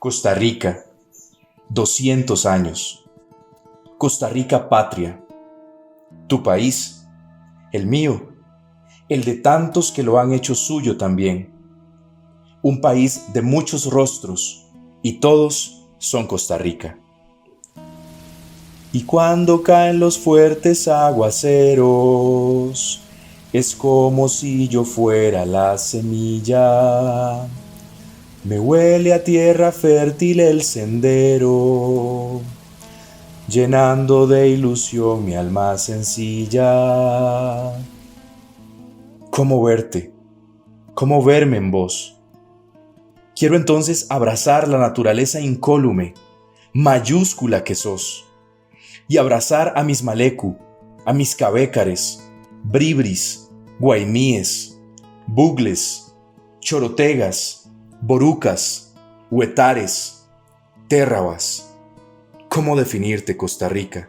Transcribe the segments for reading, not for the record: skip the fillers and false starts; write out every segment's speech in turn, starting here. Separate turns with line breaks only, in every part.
Costa Rica, 200 años. Costa Rica patria. Tu país, el mío, el de tantos que lo han hecho suyo también. Un país de muchos rostros y todos son Costa Rica. Y cuando caen los fuertes aguaceros, es como si yo fuera la semilla. Me huele a tierra fértil el sendero, llenando de ilusión mi alma sencilla. ¿Cómo verte? ¿Cómo verme en vos? Quiero entonces abrazar la naturaleza incólume, mayúscula que sos, y abrazar a mis malecu, a mis cabécares, bribris, guaimíes, bugles, chorotegas, borucas, huetares, térrabas. ¿Cómo definirte, Costa Rica?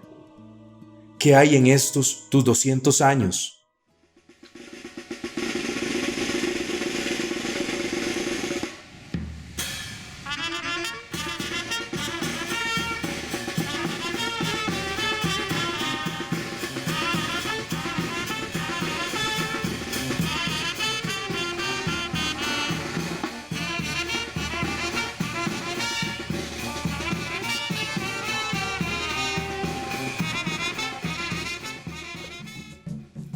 ¿Qué hay en estos tus 200 años?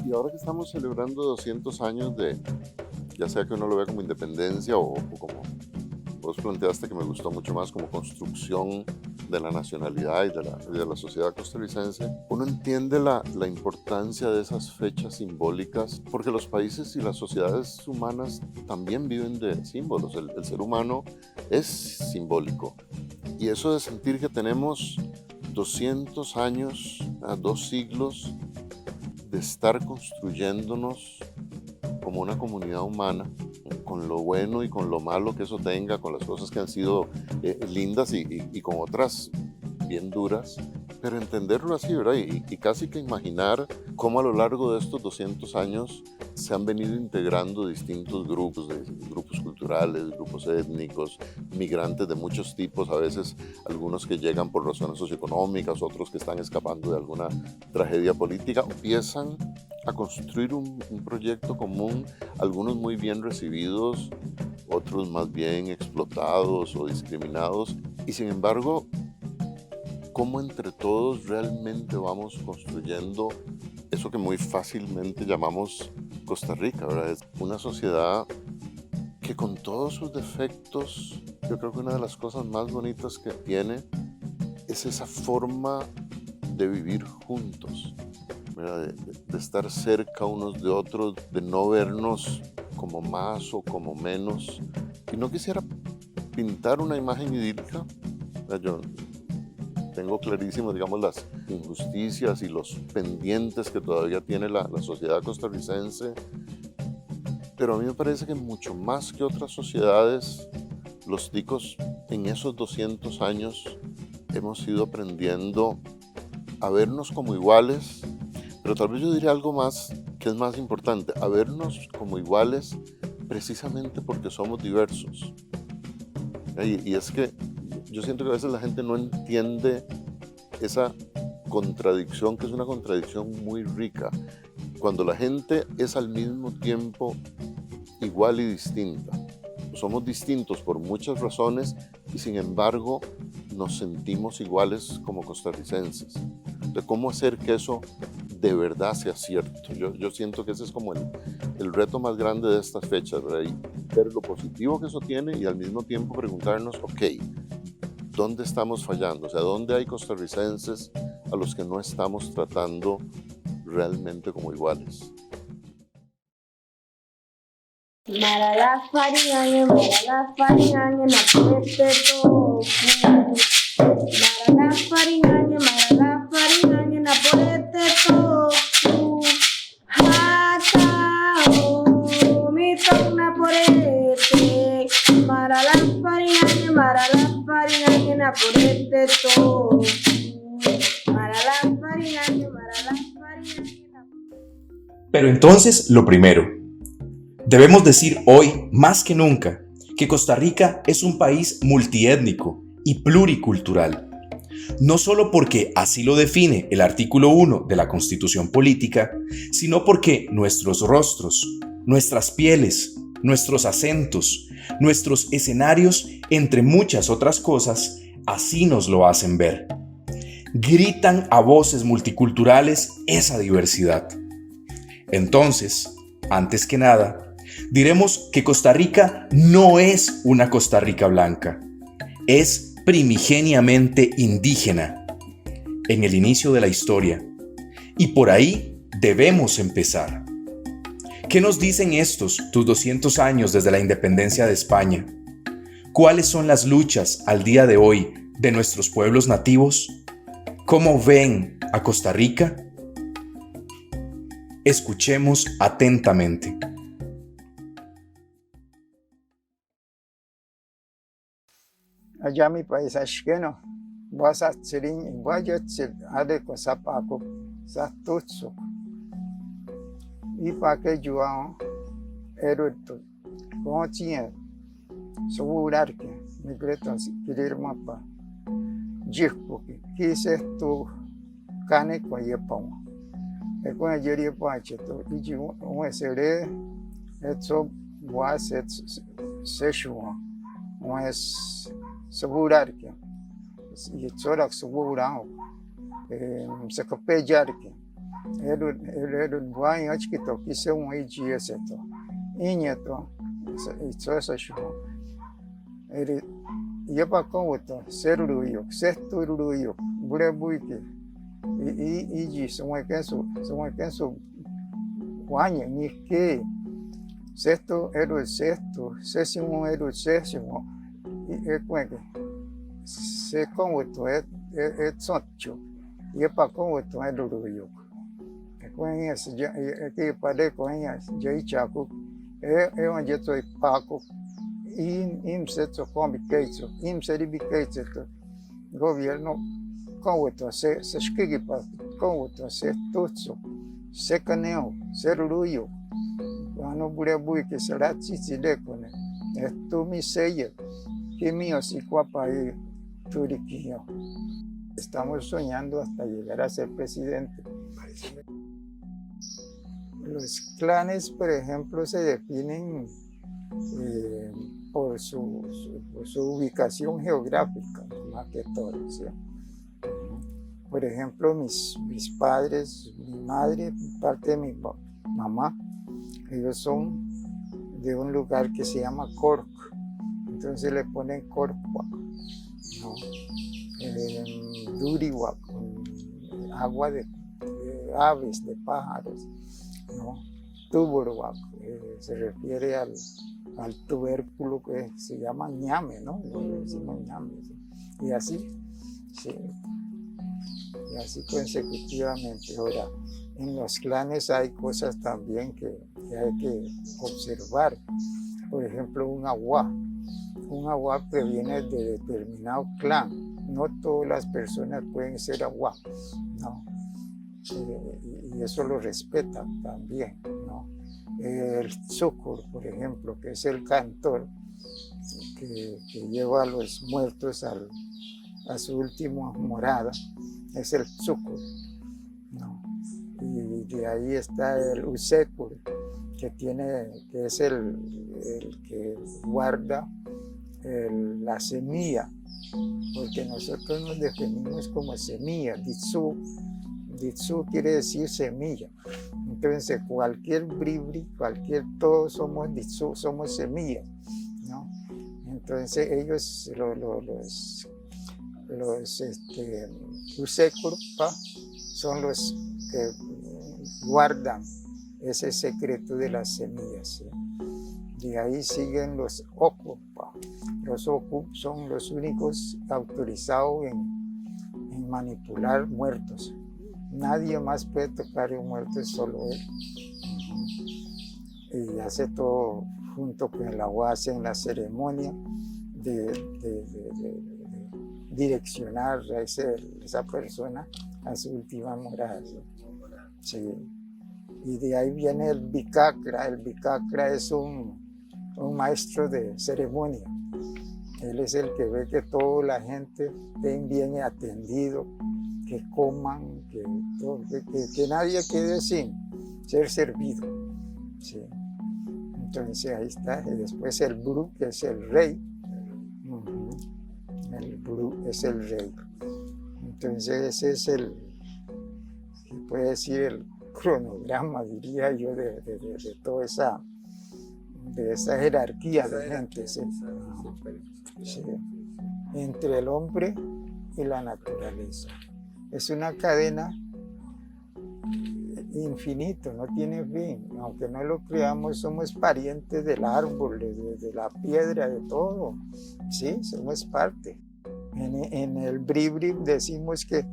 Y ahora que estamos celebrando 200 años de, ya sea que uno lo vea como independencia o como vos planteaste, que me gustó mucho más, como construcción de la nacionalidad y de la sociedad costarricense, uno entiende la importancia de esas fechas simbólicas, porque los países y las sociedades humanas también viven de símbolos. El ser humano es simbólico. Y eso de sentir que tenemos 200 años, 2 siglos, de estar construyéndonos como una comunidad humana, con lo bueno y con lo malo que eso tenga, con las cosas que han sido lindas y con otras bien duras, pero entenderlo así, ¿verdad? Y casi que imaginar cómo a lo largo de estos 200 años se han venido integrando distintos grupos, grupos culturales, grupos étnicos, migrantes de muchos tipos, a veces algunos que llegan por razones socioeconómicas, otros que están escapando de alguna tragedia política, empiezan a construir un proyecto común, algunos muy bien recibidos, otros más bien explotados o discriminados, y sin embargo, cómo entre todos realmente vamos construyendo eso que muy fácilmente llamamos Costa Rica, ¿verdad? Es una sociedad que con todos sus defectos, yo creo que una de las cosas más bonitas que tiene es esa forma de vivir juntos, ¿verdad? De estar cerca unos de otros, de no vernos como más o como menos. Y no quisiera pintar una imagen idílica, ¿verdad? Yo tengo clarísimo, digamos, las injusticias y los pendientes que todavía tiene la sociedad costarricense, pero a mí me parece que mucho más que otras sociedades, los ticos en esos 200 años hemos ido aprendiendo a vernos como iguales, pero tal vez yo diría algo más que es más importante, a vernos como iguales precisamente porque somos diversos. Y es que yo siento que a veces la gente no entiende esa contradicción, que es una contradicción muy rica. Cuando la gente es al mismo tiempo igual y distinta. Somos distintos por muchas razones y sin embargo nos sentimos iguales como costarricenses. De cómo hacer que eso de verdad sea cierto. Yo siento que ese es como el reto más grande de estas fechas, ¿verdad? Ver lo positivo que eso tiene y al mismo tiempo preguntarnos, ok, ¿dónde estamos fallando? O sea, ¿dónde hay costarricenses a los que no estamos tratando realmente como iguales?
Marala farinha, marala farinha, na peste tofu. Marala farinha, na peste tofu. Hata o mi torna porete. Marala farinha, na peste tofu. Marala farinha.
Pero entonces, lo primero, debemos decir hoy, más que nunca, que Costa Rica es un país multiétnico y pluricultural. No solo porque así lo define el artículo 1 de la Constitución Política, sino porque nuestros rostros, nuestras pieles, nuestros acentos, nuestros escenarios, entre muchas otras cosas, así nos lo hacen ver. Gritan a voces multiculturales esa diversidad. Entonces, antes que nada, diremos que Costa Rica no es una Costa Rica blanca, es primigeniamente indígena, en el inicio de la historia, y por ahí debemos empezar. ¿Qué nos dicen tus 200 años desde la independencia de España? ¿Cuáles son las luchas al día de hoy de nuestros pueblos nativos? ¿Cómo ven a Costa Rica? Escuchemos atentamente.
Allá mi país ashkeno, vas a tsirin, vaya tsil, ade ko sapako, sa tutsu. Y para que yo eruto, como tiene, segurar que mi cretan quiere mapa, jikpo que quise tu cane con yepon. E con el yeri pacheto, y yo un sere, esto was et sexual, un es segurar que, y torak segurao, se copellar que. Era buai antes que to quise um dia seto inheto isso essa show ele ia para com outro ser ruio certo ruio burebuike e diz um penso guanha ni que certo era o certo sétimo era o sétimo e como é que se com outro é socho ia para com outro é ruio conhece aqui para conhece já chaco é onde eu estou paco e se to come queijo se ribiqueijo governo com outro se esquigue para com outro se tutsu se caneo se ruio quando burebui que será titi de cone é tu me sei que minha se quapa aí turiquinho estamos soñando hasta llegar a ser presidente. Los clanes, por ejemplo, se definen por su ubicación geográfica, más que todo, ¿sí? Por ejemplo, mis padres, mi madre, parte de mi mamá, ellos son de un lugar que se llama Cork, entonces le ponen Corkwac, ¿no? Duriwac, agua de aves, de pájaros, ¿no? Tuburwac, se refiere al tubérculo que se llama ñame, ¿no? Le decimos ñame, ¿sí? Y así, sí, y así consecutivamente. Ahora, en los clanes hay cosas también que hay que observar. Por ejemplo, un agua proviene de determinado clan. No todas las personas pueden ser agua, ¿no? Y eso lo respetan también, ¿no? El Tsukur, por ejemplo, que es el cantor que lleva a los muertos a su última morada, es el Tsukur, ¿no? Y de ahí está el Usekur, que es el que guarda la semilla, porque nosotros nos definimos como semilla. Ditsu quiere decir semilla. Entonces, cualquier bribri, todos somos ditsu, somos semillas, ¿no? Entonces, ellos, los Usekurpa, son los que guardan ese secreto de las semillas, ¿sí? De ahí siguen los Okupa. Los Oku son los únicos autorizados en manipular muertos. Nadie más puede tocar un muerto, solo él. Y hace todo junto con el agua, hacen la ceremonia de direccionar a esa persona a su última morada. Sí. Y de ahí viene el Bicacra. El Bicacra es un un maestro de ceremonia. Él es el que ve que toda la gente esté bien atendido, que coman, que nadie quede sin ser servido. Sí. Entonces ahí está. Y después el Bru, que es el rey. El Bru es el rey. Entonces ese es se puede decir, el cronograma, diría yo, de toda esa jerarquía de gente. ¿Sí? Sí. Entre el hombre y la naturaleza. Es una cadena infinita, no tiene fin. Aunque no lo creamos, somos parientes del árbol, de la piedra, de todo. Sí, somos parte. En el Bribri decimos que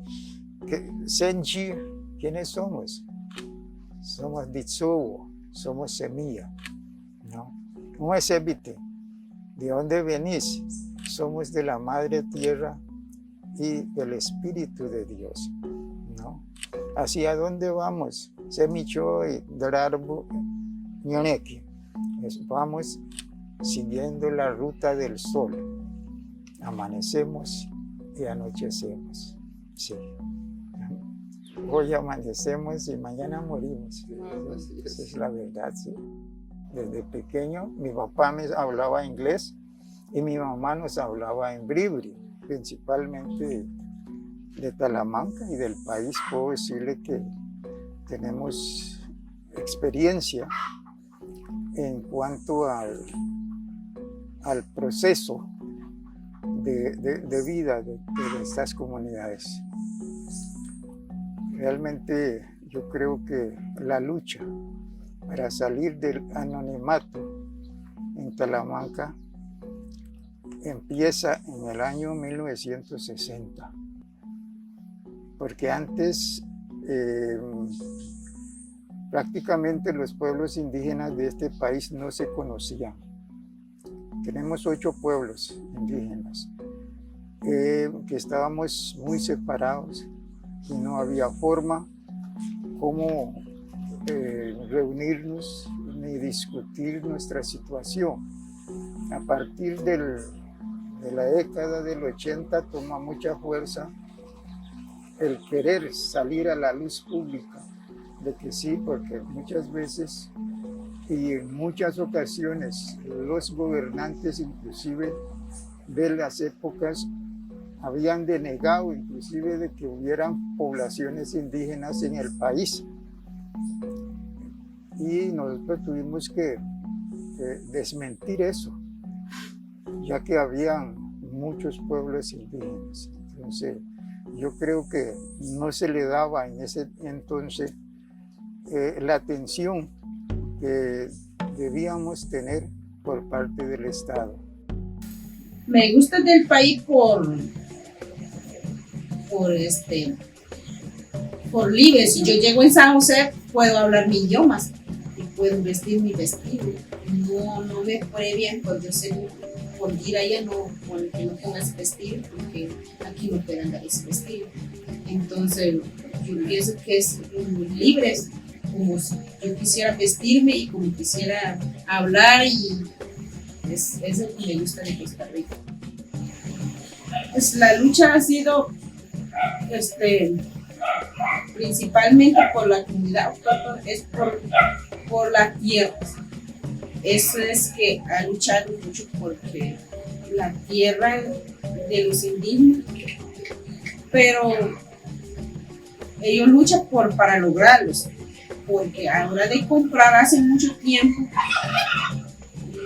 Senji, ¿quiénes somos? Somos Ditsubo, somos semilla. ¿No? ¿Cómo es Ebite? ¿De dónde venís? Somos de la madre tierra y del Espíritu de Dios, ¿no? ¿Hacia dónde vamos? Semicho y Dararbu Ñoneki. Vamos siguiendo la ruta del sol. Amanecemos y anochecemos. Sí. Hoy amanecemos y mañana morimos. Esa es la verdad, sí. Desde pequeño mi papá me hablaba inglés y mi mamá nos hablaba en Bribri, principalmente de Talamanca y del país. Puedo decirle que tenemos experiencia en cuanto al proceso de vida de estas comunidades. Realmente yo creo que la lucha para salir del anonimato en Talamanca empieza en el año 1960, porque antes prácticamente los pueblos indígenas de este país no se conocían. Tenemos 8 pueblos indígenas que estábamos muy separados y no había forma como reunirnos ni discutir nuestra situación. A partir de la década del 80 toma mucha fuerza el querer salir a la luz pública, de que sí, porque muchas veces y en muchas ocasiones los gobernantes, inclusive de las épocas, habían denegado inclusive de que hubieran poblaciones indígenas en el país. Y nosotros tuvimos que desmentir eso, ya que habían muchos pueblos indígenas. Entonces, yo creo que no se le daba en ese entonces la atención que debíamos tener por parte del Estado.
Me gusta del país por libre. Si yo llego en San José, puedo hablar mi idioma y puedo vestir mi vestido. No me pone bien por yo ser, por ir allá que no pongas vestido, porque aquí no pueden dar ese vestido. Entonces, yo pienso que es muy libre, como si yo quisiera vestirme y como quisiera hablar, y es lo que me gusta de Costa Rica. Pues la lucha ha sido principalmente por la comunidad autóctona, es por las tierras. Eso es que ha luchado mucho porque la tierra de los indígenas, pero ellos luchan para lograrlos, porque a la hora de comprar hace mucho tiempo,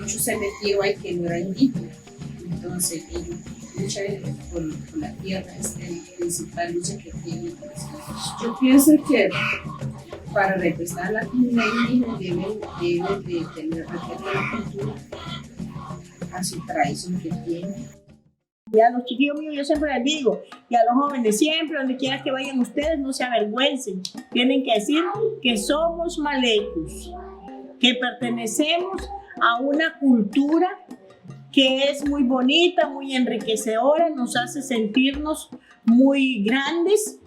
muchos se metieron ahí que no era indígena. Entonces ellos luchan por la tierra, es la principal lucha que tienen. Yo pienso que para representar a la comunidad indígena deben de tener respeto a la cultura, a su tradición que tienen.
Y a los chiquillos míos yo siempre les digo, y a los jóvenes siempre, donde quiera que vayan ustedes, no se avergüencen. Tienen que decir que somos malecos, que pertenecemos a una cultura que es muy bonita, muy enriquecedora, nos hace sentirnos muy grandes.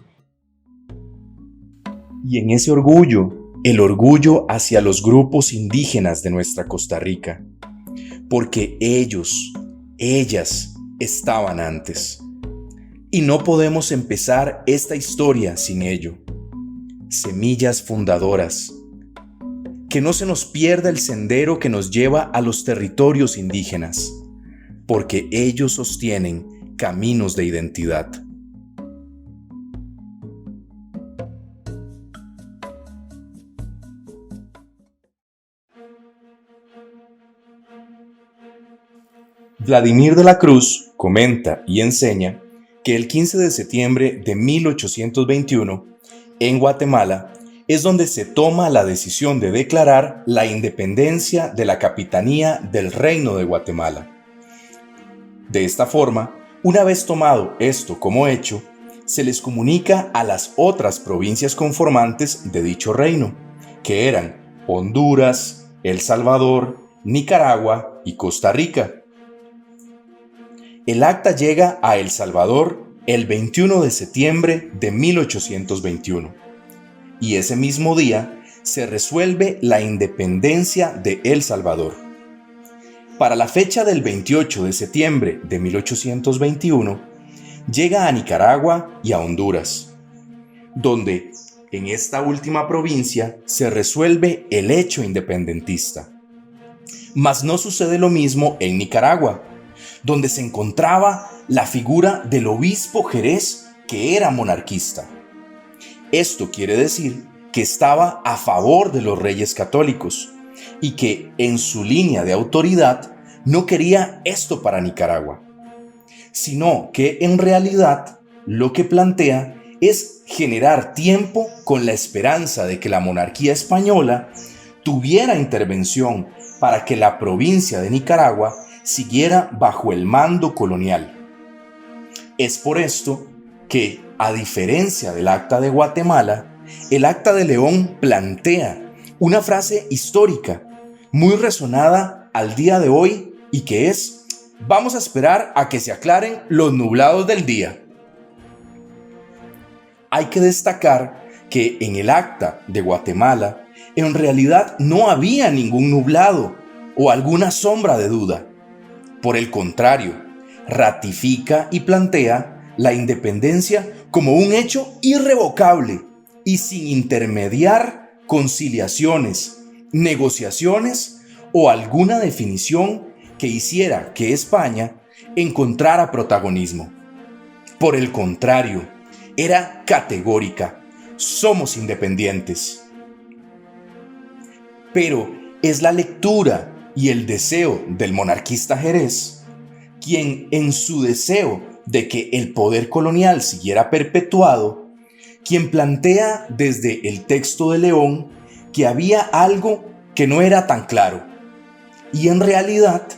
Y en ese orgullo, el orgullo hacia los grupos indígenas de nuestra Costa Rica, porque ellas estaban antes. Y no podemos empezar esta historia sin ello. Semillas fundadoras. Que no se nos pierda el sendero que nos lleva a los territorios indígenas, porque ellos sostienen caminos de identidad. Vladimir de la Cruz comenta y enseña que el 15 de septiembre de 1821, en Guatemala, es donde se toma la decisión de declarar la independencia de la capitanía del Reino de Guatemala. De esta forma, una vez tomado esto como hecho, se les comunica a las otras provincias conformantes de dicho reino, que eran Honduras, El Salvador, Nicaragua y Costa Rica. El acta llega a El Salvador el 21 de septiembre de 1821 y ese mismo día se resuelve la independencia de El Salvador. Para la fecha del 28 de septiembre de 1821 llega a Nicaragua y a Honduras, donde en esta última provincia se resuelve el hecho independentista. Mas no sucede lo mismo en Nicaragua, donde se encontraba la figura del obispo Jerez, que era monarquista. Esto quiere decir que estaba a favor de los reyes católicos y que en su línea de autoridad no quería esto para Nicaragua, sino que en realidad lo que plantea es generar tiempo con la esperanza de que la monarquía española tuviera intervención para que la provincia de Nicaragua siguiera bajo el mando colonial. Es por esto que, a diferencia del Acta de Guatemala, el Acta de León plantea una frase histórica muy resonada al día de hoy y que es: vamos a esperar a que se aclaren los nublados del día. Hay que destacar que en el Acta de Guatemala en realidad no había ningún nublado o alguna sombra de duda. Por el contrario, ratifica y plantea la independencia como un hecho irrevocable y sin intermediar conciliaciones, negociaciones o alguna definición que hiciera que España encontrara protagonismo. Por el contrario, era categórica: somos independientes. Pero es la lectura y el deseo del monarquista Jerez quien, en su deseo de que el poder colonial siguiera perpetuado, quien plantea desde el texto de León que había algo que no era tan claro, y en realidad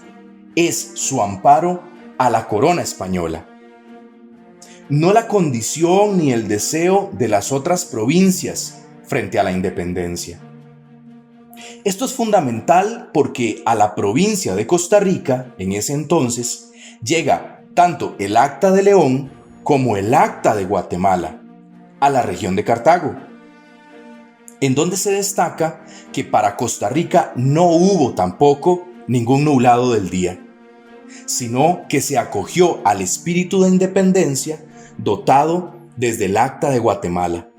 es su amparo a la corona española. No la condición ni el deseo de las otras provincias frente a la independencia. Esto es fundamental porque a la provincia de Costa Rica, en ese entonces, llega tanto el Acta de León como el Acta de Guatemala, a la región de Cartago, en donde se destaca que para Costa Rica no hubo tampoco ningún nublado del día, sino que se acogió al espíritu de independencia dotado desde el Acta de Guatemala.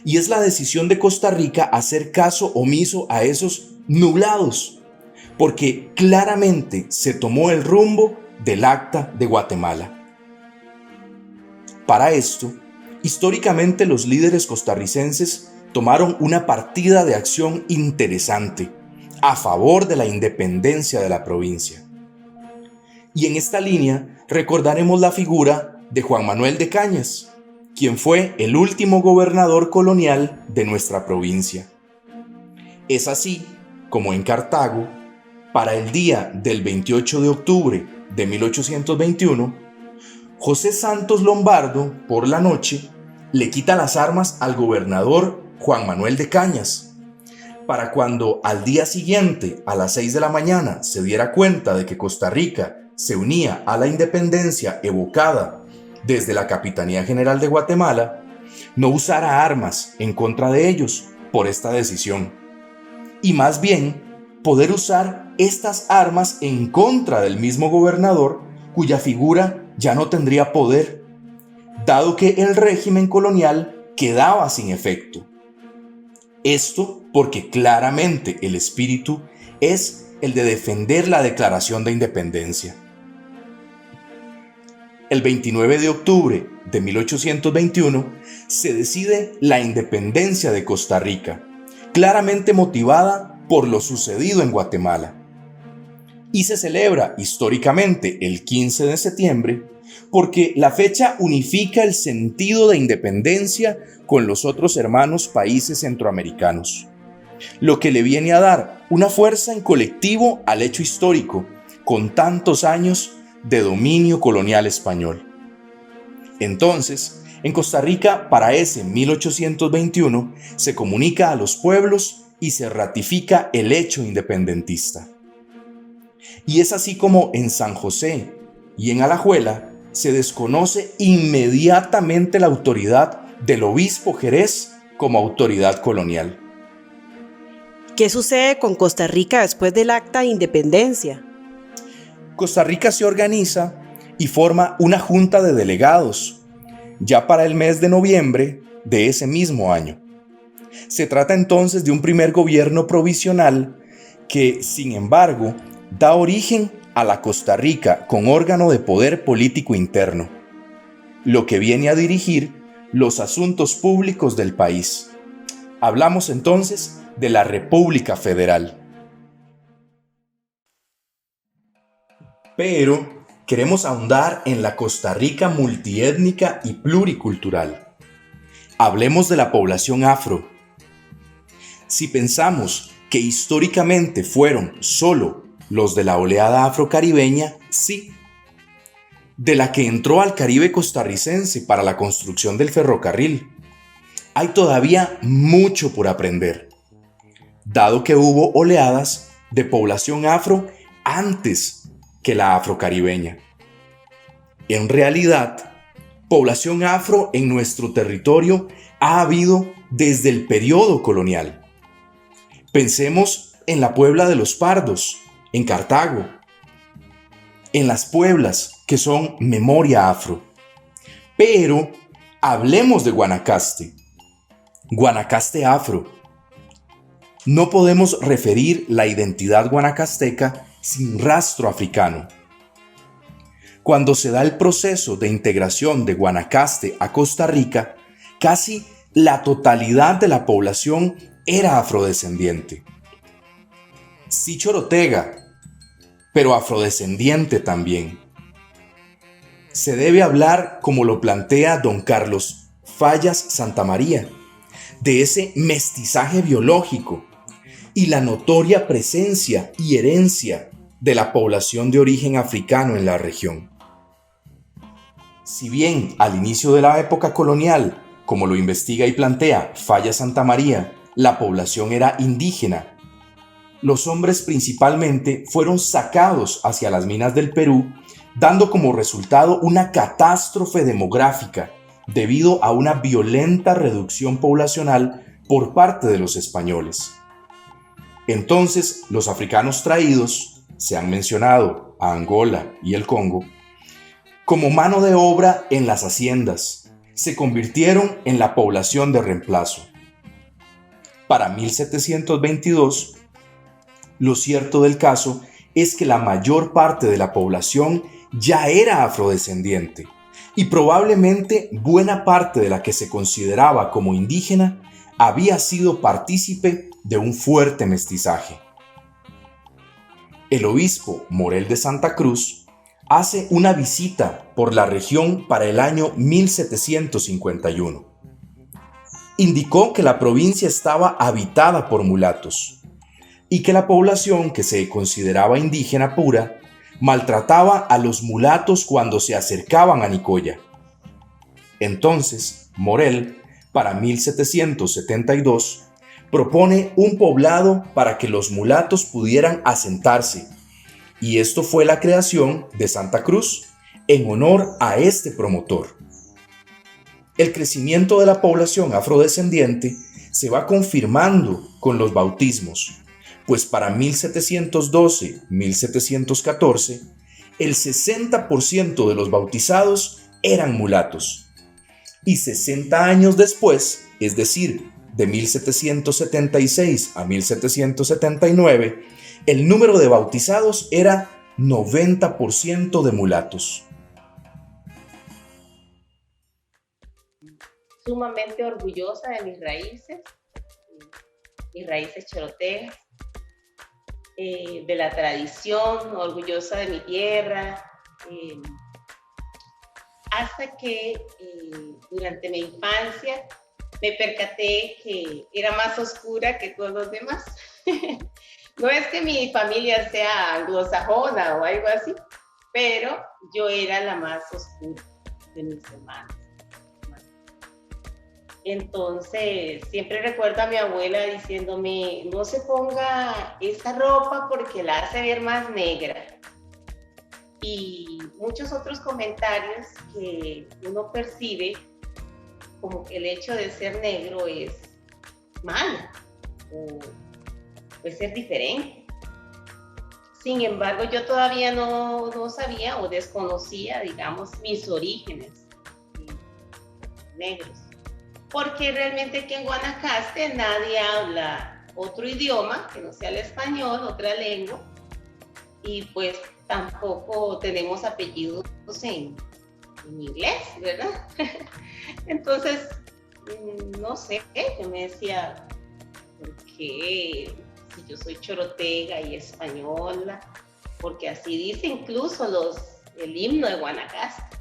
Y es la decisión de Costa Rica hacer caso omiso a esos nublados, porque claramente se tomó el rumbo del Acta de Guatemala. Para esto, históricamente los líderes costarricenses tomaron una partida de acción interesante a favor de la independencia de la provincia. Y en esta línea recordaremos la figura de Juan Manuel de Cañas, quien fue el último gobernador colonial de nuestra provincia. Es así como en Cartago, para el día del 28 de octubre de 1821, José Santos Lombardo, por la noche, le quita las armas al gobernador Juan Manuel de Cañas, para cuando al día siguiente, a las 6 de la mañana, se diera cuenta de que Costa Rica se unía a la independencia evocada desde la Capitanía General de Guatemala, no usara armas en contra de ellos por esta decisión, y más bien poder usar estas armas en contra del mismo gobernador, cuya figura ya no tendría poder, dado que el régimen colonial quedaba sin efecto. Esto porque claramente el espíritu es el de defender la Declaración de Independencia. El 29 de octubre de 1821 se decide la independencia de Costa Rica, claramente motivada por lo sucedido en Guatemala. Y se celebra históricamente el 15 de septiembre porque la fecha unifica el sentido de independencia con los otros hermanos países centroamericanos, lo que le viene a dar una fuerza en colectivo al hecho histórico, con tantos años de dominio colonial español. Entonces, en Costa Rica, para ese 1821, se comunica a los pueblos y se ratifica el hecho independentista. Y es así como en San José y en Alajuela se desconoce inmediatamente la autoridad del obispo Jerez como autoridad colonial.
¿Qué sucede con Costa Rica después del Acta de Independencia?
Costa Rica se organiza y forma una junta de delegados, ya para el mes de noviembre de ese mismo año. Se trata entonces de un primer gobierno provisional que, sin embargo, da origen a la Costa Rica con órgano de poder político interno, lo que viene a dirigir los asuntos públicos del país. Hablamos entonces de la República Federal. Pero queremos ahondar en la Costa Rica multiétnica y pluricultural. Hablemos de la población afro. Si pensamos que históricamente fueron solo los de la oleada afrocaribeña, sí, de la que entró al Caribe costarricense para la construcción del ferrocarril, hay todavía mucho por aprender, dado que hubo oleadas de población afro antes que la afrocaribeña. En realidad, población afro en nuestro territorio ha habido desde el periodo colonial. Pensemos en la Puebla de los Pardos, en Cartago, en las Pueblas, que son memoria afro. Pero hablemos de Guanacaste, Guanacaste afro. No podemos referir la identidad guanacasteca sin rastro africano. Cuando se da el proceso de integración de Guanacaste a Costa Rica, casi la totalidad de la población era afrodescendiente. Sí chorotega, pero afrodescendiente también. Se debe hablar, como lo plantea don Carlos Fallas Santamaría, de ese mestizaje biológico y la notoria presencia y herencia de la población de origen africano en la región. Si bien al inicio de la época colonial, como lo investiga y plantea Fallas Santamaría, la población era indígena, los hombres principalmente fueron sacados hacia las minas del Perú, dando como resultado una catástrofe demográfica debido a una violenta reducción poblacional por parte de los españoles. Entonces, los africanos traídos, se han mencionado a Angola y el Congo, como mano de obra en las haciendas, se convirtieron en la población de reemplazo. Para 1722, lo cierto del caso es que la mayor parte de la población ya era afrodescendiente y probablemente buena parte de la que se consideraba como indígena había sido partícipe de un fuerte mestizaje. El obispo Morel de Santa Cruz hace una visita por la región para el año 1751. Indicó que la provincia estaba habitada por mulatos y que la población que se consideraba indígena pura maltrataba a los mulatos cuando se acercaban a Nicoya. Entonces, Morel, para 1772, propone un poblado para que los mulatos pudieran asentarse, y esto fue la creación de Santa Cruz en honor a este promotor. El crecimiento de la población afrodescendiente se va confirmando con los bautismos, pues para 1712-1714, el 60% de los bautizados eran mulatos. Y 60 años después, es decir, de 1776 a 1779, el número de bautizados era 90% de mulatos.
Sumamente orgullosa de mis raíces chorotegas, de la tradición, orgullosa de mi tierra, hasta que durante mi infancia me percaté que era más oscura que todos los demás. No es que mi familia sea anglosajona o algo así, pero yo era la más oscura de mis hermanos. Entonces, siempre recuerdo a mi abuela diciéndome, no se ponga esa ropa porque la hace ver más negra. Y muchos otros comentarios que uno percibe como que el hecho de ser negro es malo o puede ser diferente. Sin embargo, yo todavía no sabía o desconocía, digamos, mis orígenes negros. Porque realmente aquí en Guanacaste nadie habla otro idioma que no sea el español, otra lengua, y pues tampoco tenemos apellidos en inglés, ¿verdad? Entonces, no sé, yo me decía, ¿por qué si yo soy chorotega y española? Porque así dice incluso el himno de Guanacaste.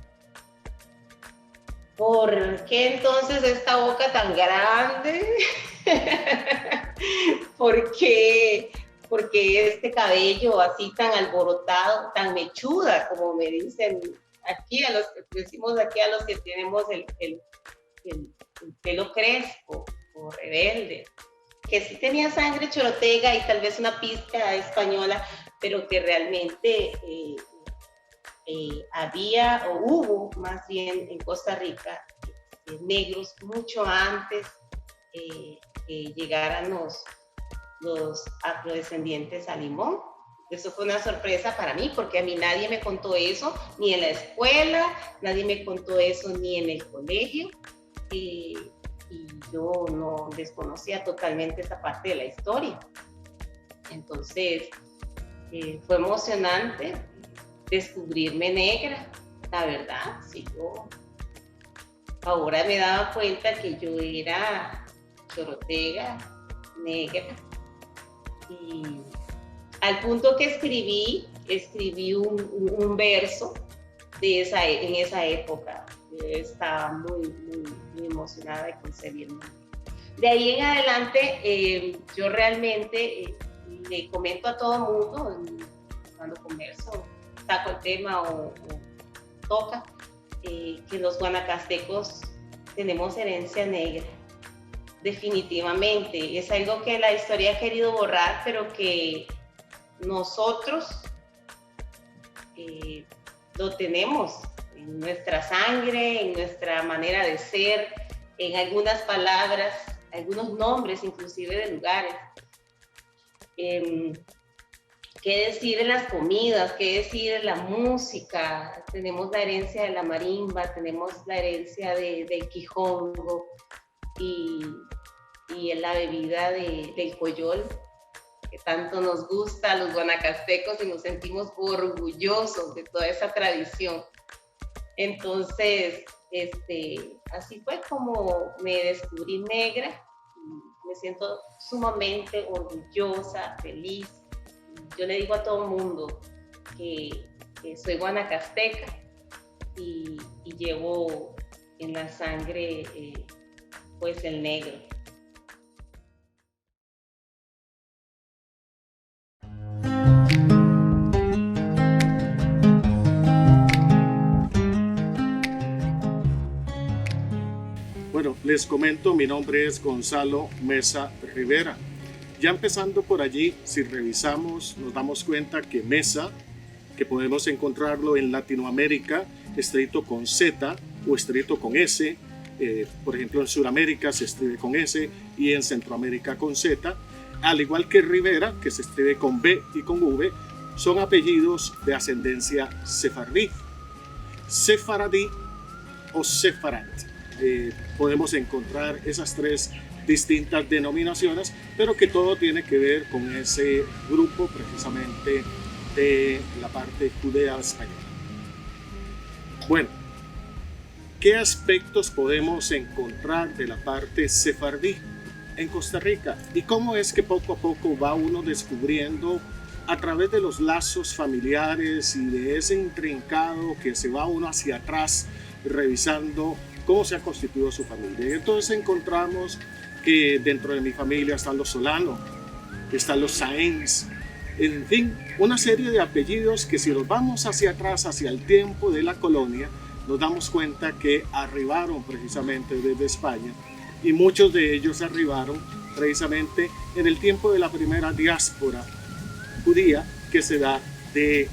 ¿Por qué entonces esta boca tan grande? ¿Por qué este cabello así tan alborotado, tan mechuda, como me dicen aquí, decimos aquí a los que tenemos el pelo crespo o rebelde? Que sí tenía sangre chorotega y tal vez una pizca española, pero que realmente había o hubo más bien en Costa Rica negros mucho antes que llegaran los afrodescendientes a Limón. Eso fue una sorpresa para mí porque a mí nadie me contó eso, ni en la escuela, nadie me contó eso ni en el colegio, y yo no desconocía totalmente esa parte de la historia. Entonces fue emocionante descubrirme negra, la verdad. Sí, yo ahora me daba cuenta que yo era chorotega, negra, y al punto que escribí un verso en esa época. Estaba muy emocionada de concebirme. De ahí en adelante, yo realmente le comento a todo el mundo cuando converso, saco el tema o toca, que los guanacastecos tenemos herencia negra. Definitivamente, es algo que la historia ha querido borrar, pero que nosotros lo tenemos en nuestra sangre, en nuestra manera de ser, en algunas palabras, algunos nombres inclusive de lugares. ¿Qué decir en las comidas? ¿Qué decir en la música? Tenemos la herencia de la marimba, tenemos la herencia del quijongo y en la bebida del coyol, que tanto nos gusta a los guanacastecos y nos sentimos orgullosos de toda esa tradición. Entonces, así fue como me descubrí negra. Me siento sumamente orgullosa, feliz. Yo le digo a todo el mundo que soy guanacasteca y llevo en la sangre pues el negro.
Bueno, les comento, mi nombre es Gonzalo Mesa Rivera. Ya empezando por allí, si revisamos, nos damos cuenta que Mesa, que podemos encontrarlo en Latinoamérica, escrito con Z o escrito con S, por ejemplo en Sudamérica se escribe con S y en Centroamérica con Z, al igual que Rivera, que se escribe con B y con V, son apellidos de ascendencia sefardí, sefaradí o sefarat. Podemos encontrar esas tres distintas denominaciones, pero que todo tiene que ver con ese grupo precisamente de la parte judea española. Bueno, ¿qué aspectos podemos encontrar de la parte sefardí en Costa Rica? ¿Y cómo es que poco a poco va uno descubriendo a través de los lazos familiares y de ese intrincado que se va uno hacia atrás revisando cómo se ha constituido su familia? Y entonces encontramos que dentro de mi familia están los Solano, están los Sáenz, en fin, una serie de apellidos que si los vamos hacia atrás, hacia el tiempo de la colonia, nos damos cuenta que arribaron precisamente desde España, y muchos de ellos arribaron precisamente en el tiempo de la primera diáspora judía que se da de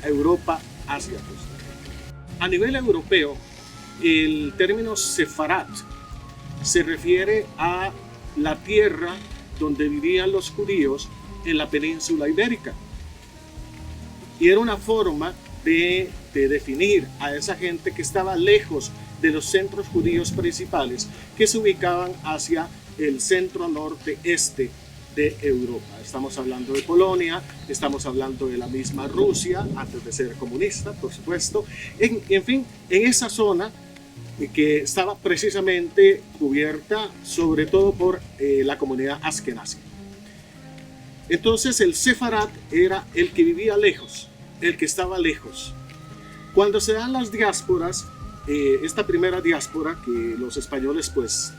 Europa hacia Costa Rica. A nivel europeo, el término sefarat se refiere a la tierra donde vivían los judíos en la península ibérica. Y era una forma de definir a esa gente que estaba lejos de los centros judíos principales que se ubicaban hacia el centro norte-este de Europa. Estamos hablando de Polonia, estamos hablando de la misma Rusia, antes de ser comunista, por supuesto. En fin, en esa zona que estaba precisamente cubierta sobre todo por la comunidad askenazi. Entonces el sefarat era el que vivía lejos, el que estaba lejos. Cuando se dan las diásporas, esta primera diáspora que los españoles, pues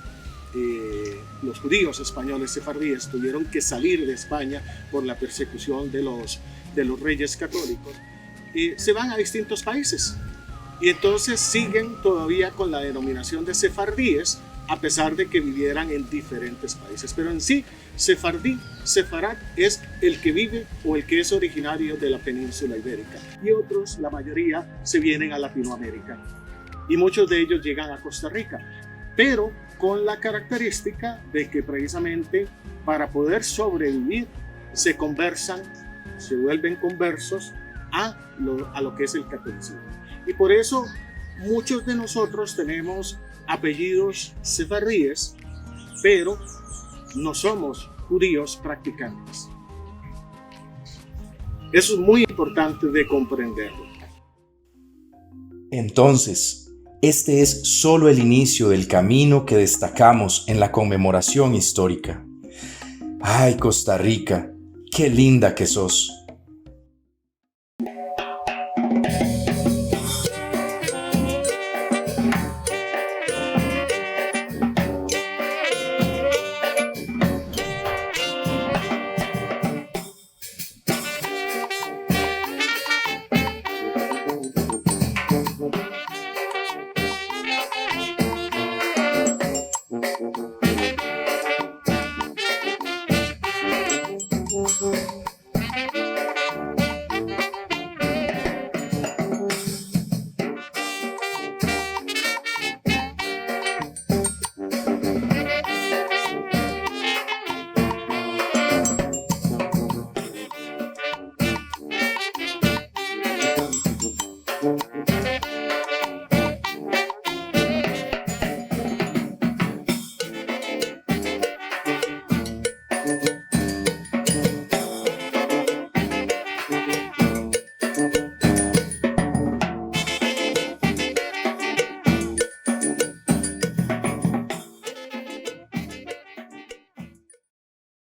los judíos españoles sefardíes tuvieron que salir de España por la persecución de los reyes católicos, se van a distintos países. Y entonces siguen todavía con la denominación de sefardíes, a pesar de que vivieran en diferentes países. Pero en sí, sefardí, sefarat, es el que vive o el que es originario de la península ibérica. Y otros, la mayoría, se vienen a Latinoamérica. Y muchos de ellos llegan a Costa Rica. Pero con la característica de que precisamente para poder sobrevivir se conversan, se vuelven conversos a lo que es el catolicismo. Y por eso muchos de nosotros tenemos apellidos sefardíes, pero no somos judíos practicantes. Eso es muy importante de comprenderlo.
Entonces, este es solo el inicio del camino que destacamos en la conmemoración histórica. ¡Ay, Costa Rica! ¡Qué linda que sos!